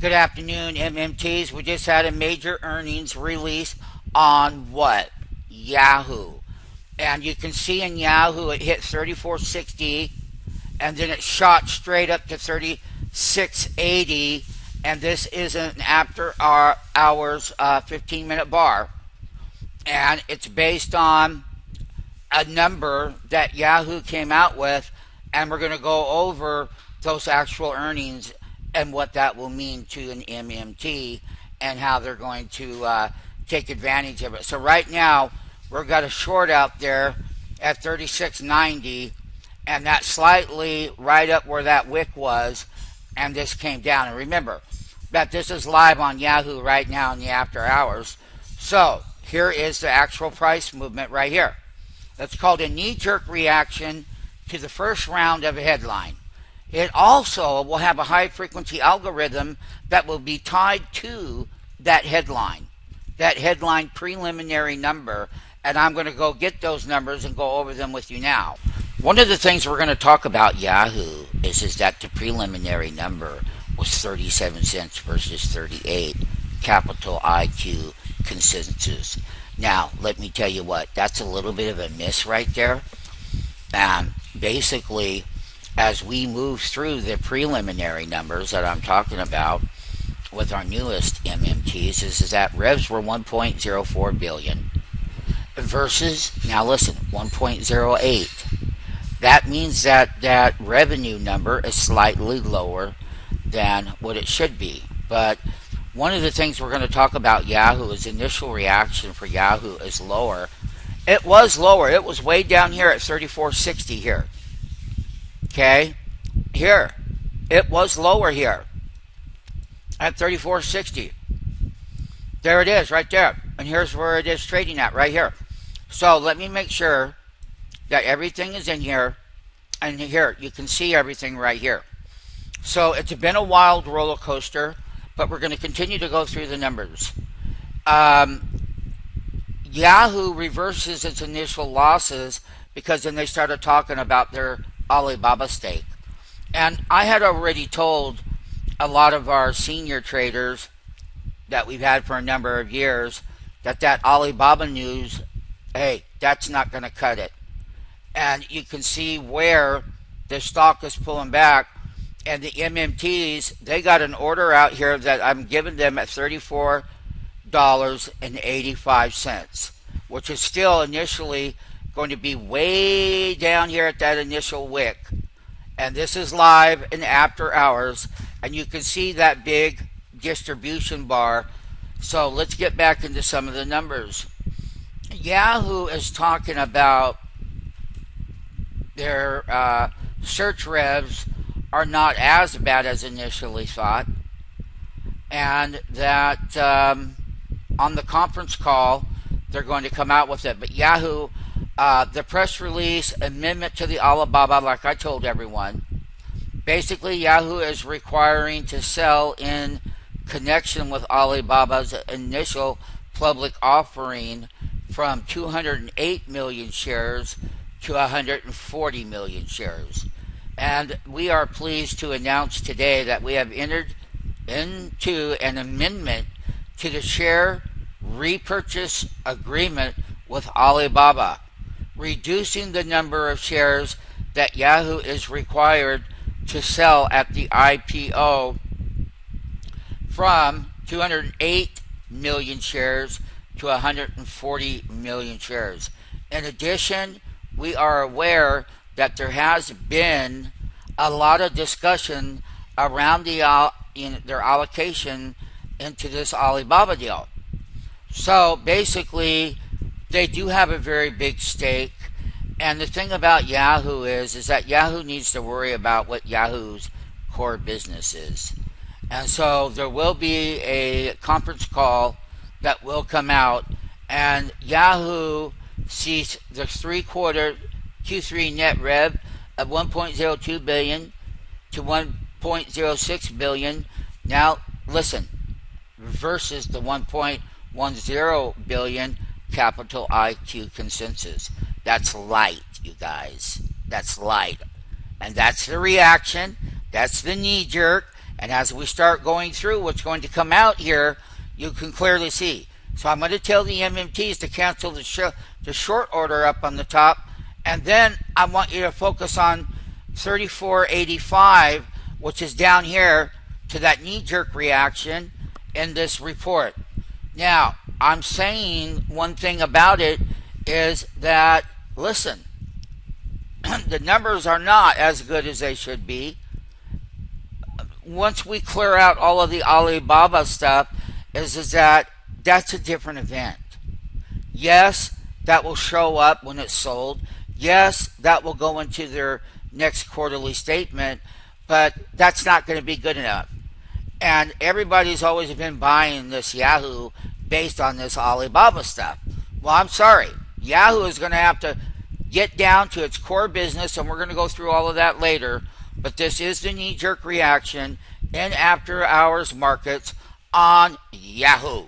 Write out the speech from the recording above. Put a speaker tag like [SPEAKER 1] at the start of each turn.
[SPEAKER 1] Good afternoon, MMTs. We just had a major earnings release on what? Yahoo. And you can see in Yahoo it hit 34.60 and then it shot straight up to 36.80, and this is an after our hours 15-minute bar. And it's based on a number that Yahoo came out with, and we're going to go over those actual earnings and what that will mean to an MMT and how they're going to take advantage of it. So right now, we've got a short out there at 36.90, and that's slightly right up where that wick was, and this came down. And remember that this is live on Yahoo right now in the after hours. So here is the actual price movement right here. That's called a knee-jerk reaction to the first round of a headline. It also will have a high-frequency algorithm that will be tied to that headline preliminary number, and I'm going to go get those numbers and go over them with you now. One of the things we're going to talk about Yahoo is that the preliminary number was 37 cents versus 38, capital IQ consensus. Now, let me tell you what, that's a little bit of a miss right there. And basically, as we move through the preliminary numbers that I'm talking about with our newest MMTs, is that revs were 1.04 billion versus, now listen, 1.08. That means that that revenue number is slightly lower than what it should be. But one of the things we're going to talk about Yahoo is initial reaction for Yahoo is lower. It was lower. It was way down here at 34.60 here. Okay? Here. It was lower here at 34.60. There it is right there. And here's where it is trading at right here. So let me make sure that everything is in here. And here, you can see everything right here. So it's been a wild roller coaster, but we're going to continue to go through the numbers. Yahoo reverses its initial losses because then they started talking about their Alibaba stake. And I had already told a lot of our senior traders that we've had for a number of years that Alibaba news, hey, that's not going to cut it. And you can see where the stock is pulling back. And the MMTs, they got an order out here that I'm giving them at $34.85, which is still initially going to be way down here at that initial wick. And this is live in after hours, and you can see that big distribution bar. So let's get back into some of the numbers. Yahoo is talking about their search revs are not as bad as initially thought, and that on the conference call they're going to come out with it. But Yahoo, the press release amendment to the Alibaba, like I told everyone, basically Yahoo is requiring to sell in connection with Alibaba's initial public offering from 208 million shares to 140 million shares. And we are pleased to announce today that we have entered into an amendment to the share repurchase agreement with Alibaba, reducing the number of shares that Yahoo is required to sell at the IPO from 208 million shares to 140 million shares. In addition, we are aware that there has been a lot of discussion around their allocation into this Alibaba deal. So basically, they do have a very big stake. And the thing about Yahoo is that Yahoo needs to worry about what Yahoo's core business is. And so there will be a conference call that will come out, and Yahoo sees the 3/4 Q3 net rev of 1.02 billion to 1.06 billion. Now listen, versus the 1.10 billion capital IQ consensus. That's light, you guys. That's light. And that's the reaction. That's the knee jerk. And as we start going through what's going to come out here, you can clearly see. So I'm going to tell the MMTs to cancel the short order up on the top, and then I want you to focus on 34.85, which is down here to that knee-jerk reaction in this report. Now, I'm saying one thing about it is that, listen, the numbers are not as good as they should be. Once we clear out all of the Alibaba stuff, is that that's a different event. Yes, that will show up when it's sold. Yes, that will go into their next quarterly statement, but that's not going to be good enough. And everybody's always been buying this Yahoo based on this Alibaba stuff. Well, I'm sorry. Yahoo is going to have to get down to its core business, and we're going to go through all of that later. But this is the knee-jerk reaction in after-hours markets on Yahoo.